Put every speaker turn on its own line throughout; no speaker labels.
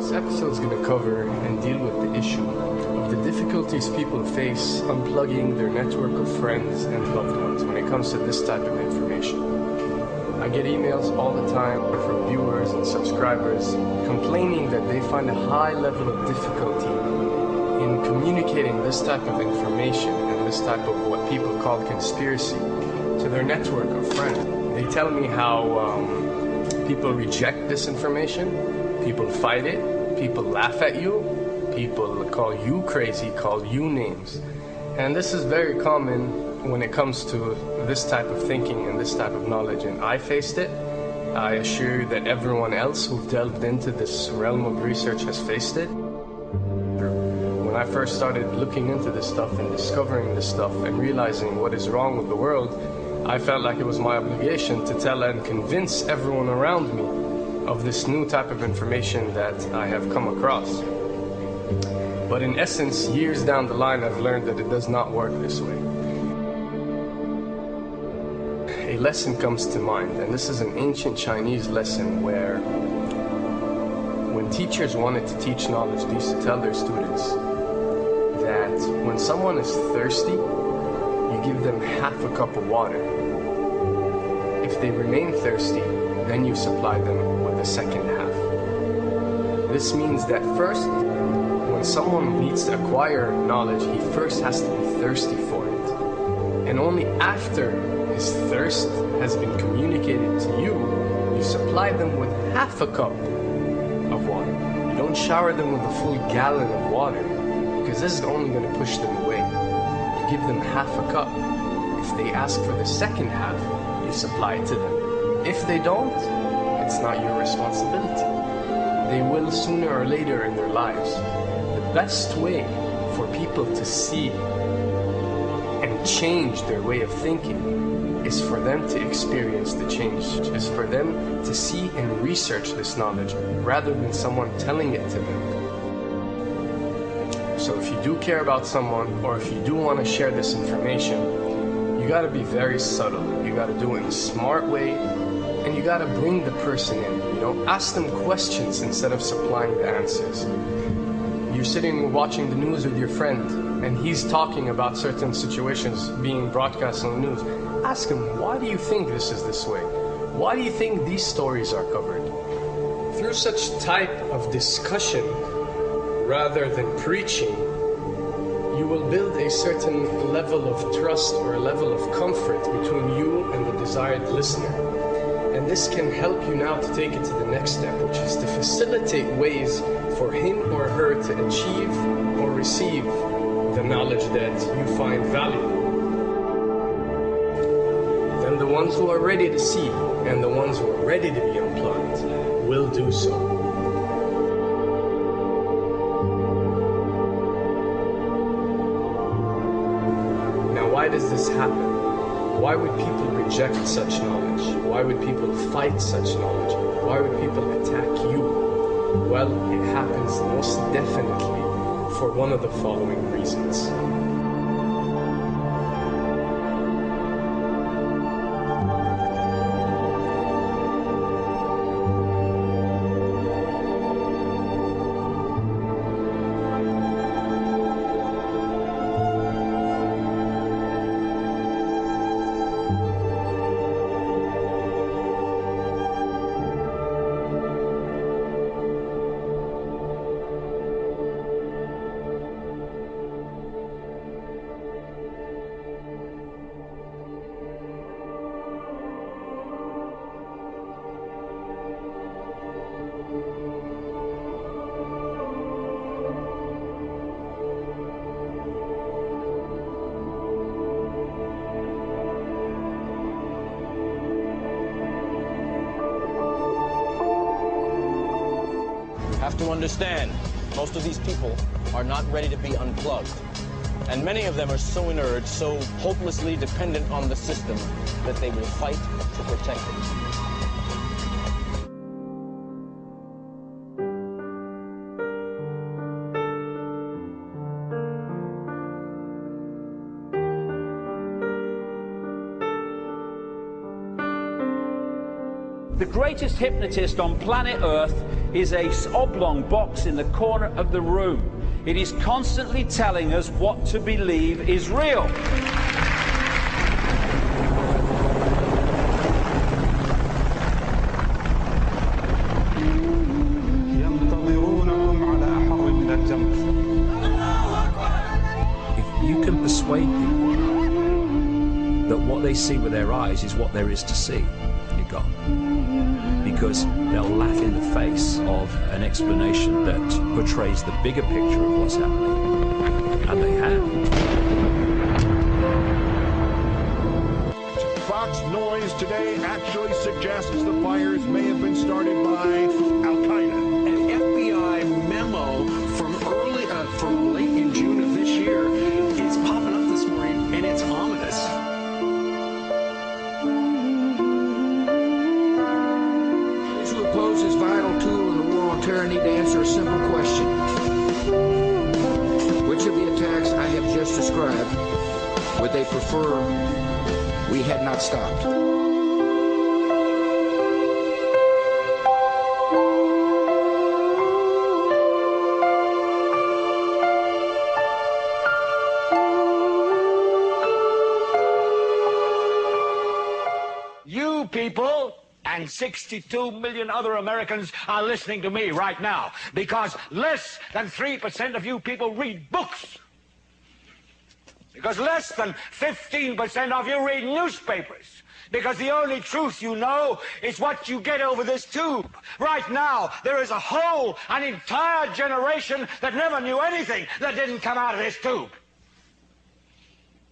This episode is going to cover and deal with the issue of the difficulties people face unplugging their network of friends and loved ones when it comes to this type of information. I get emails all the time from viewers and subscribers complaining that they find a high level of difficulty in communicating this type of information and this type of what people call conspiracy to their network of friends. They tell me how people reject this information, people fight it, people laugh at you, people call you crazy, call you names. And this is very common when it comes to this type of thinking and this type of knowledge, and I faced it. I assure you that everyone else who've delved into this realm of research has faced it. When I first started looking into this stuff and discovering this stuff and realizing what is wrong with the world, I felt like it was my obligation to tell and convince everyone around me of this new type of information that I have come across. But in essence, years down the line, I've learned that it does not work this way. A lesson comes to mind, and this is an ancient Chinese lesson where when teachers wanted to teach knowledge, they used to tell their students that when someone is thirsty, you give them half a cup of water. If they remain thirsty, then you supply them with the second half. This means that first, when someone needs to acquire knowledge, he first has to be thirsty for it. And only after his thirst has been communicated to you, you supply them with half a cup of water. You don't shower them with a full gallon of water, because this is only going to push them away. You give them half a cup. If they ask for the second half, you supply it to them. If they don't, it's not your responsibility. They will sooner or later in their lives. The best way for people to see and change their way of thinking is for them to experience the change, is for them to see and research this knowledge rather than someone telling it to them. So if you do care about someone, or if you do want to share this information, you got to be very subtle. You got to do it in a smart way, and you got to bring the person in. Ask them questions instead of supplying the answers. You're sitting watching the news with your friend, and he's talking about certain situations being broadcast on the news. Ask him, why do you think this is this way? Why do you think these stories are covered? Through such type of discussion, rather than preaching, you will build a certain level of trust or a level of comfort between you and the desired listener. And this can help you now to take it to the next step, which is to facilitate ways for him or her to achieve or receive the knowledge that you find valuable. Then the ones who are ready to see and the ones who are ready to be unplugged will do so. Now, why does this happen? Why would people reject such knowledge? Why would people fight such knowledge? Why would people attack you? Well, it happens most definitely for one of the following reasons.
Have to understand, most of these people are not ready to be unplugged. And many of them are so inert, so hopelessly dependent on the system, that they will fight to protect it.
The greatest hypnotist on planet Earth is a oblong box in the corner of the room. It is constantly telling us what to believe is real.
If you can persuade people that what they see with their eyes is what there is to see, you're gone. Because they'll laugh in the face of an explanation that portrays the bigger picture of what's happening. And they have.
Fox Noise today actually suggests the fires may have been started by Al-Qaeda.
An FBI memo from late in June of this year is popping up this morning, and it's ominous.
Those who oppose this vital tool in the war on terror need to answer a simple question. Which of the attacks I have just described would they prefer we had not stopped?
You people and 62 million other Americans are listening to me right now because less than 3% of you people read books. Because less than 15% of you read newspapers. Because the only truth you know is what you get over this tube. Right now, there is an entire generation that never knew anything that didn't come out of this tube.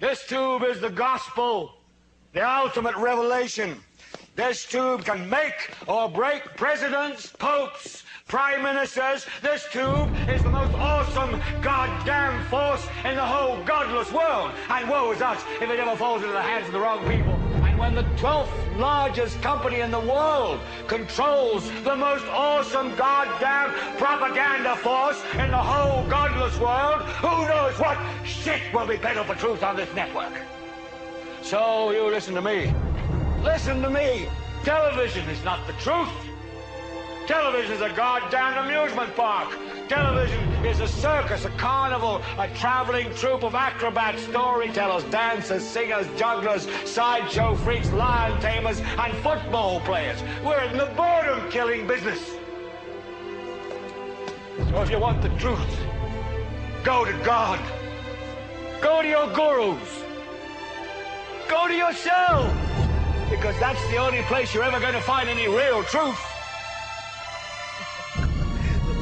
This tube is the gospel, the ultimate revelation. This tube can make or break presidents, popes, prime ministers. This tube is the most awesome goddamn force in the whole godless world. And woe is us if it ever falls into the hands of the wrong people. And when the 12th largest company in the world controls the most awesome goddamn propaganda force in the whole godless world, who knows what shit will be peddled for truth on this network. So you listen to me. Listen to me. Television is not the truth. Television is a goddamn amusement park. Television is a circus, a carnival, a traveling troupe of acrobats, storytellers, dancers, singers, jugglers, sideshow freaks, lion tamers, and football players. We're in the boredom-killing business. So if you want the truth, go to God. Go to your gurus. Go to yourself. Because that's the only place you're ever going to find any real truth.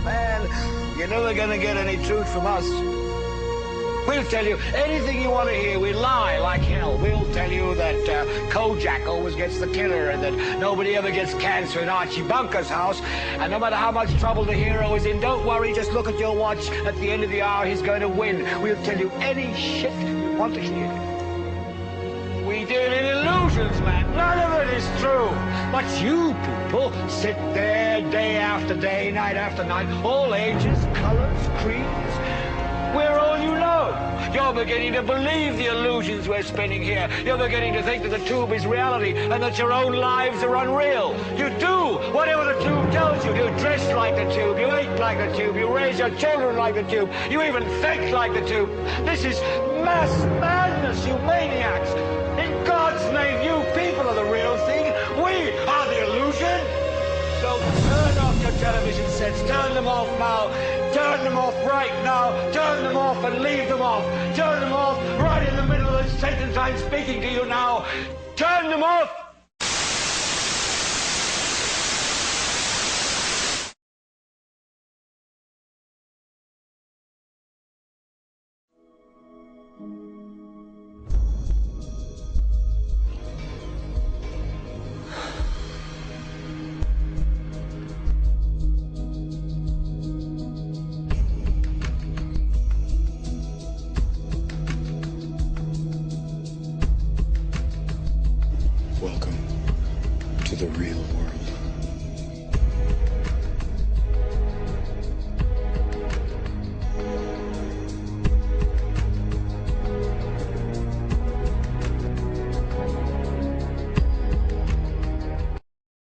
Man, you're never going to get any truth from us. We'll tell you anything you want to hear. We lie like hell. We'll tell you that Kojak always gets the killer and that nobody ever gets cancer in Archie Bunker's house. And no matter how much trouble the hero is in, don't worry, just look at your watch. At the end of the hour, he's going to win. We'll tell you any shit you want to hear. We deal in illusions, man. None of it is true. But you people sit there day after day, night after night, all ages, colors, creeds. We're all you know. You're beginning to believe the illusions we're spinning here. You're beginning to think that the tube is reality and that your own lives are unreal. You do whatever the tube tells you. You dress like the tube. You eat like the tube. You raise your children like the tube. You even think like the tube. This is mass madness, you maniacs. In God's name, you people are the real thing. We are the illusion. So turn off your television sets. Turn them off now. Turn them off right now. Turn them off and leave them off. Turn them off right in the middle of the sentence I'm speaking to you now. Turn them off.
Welcome to the real world.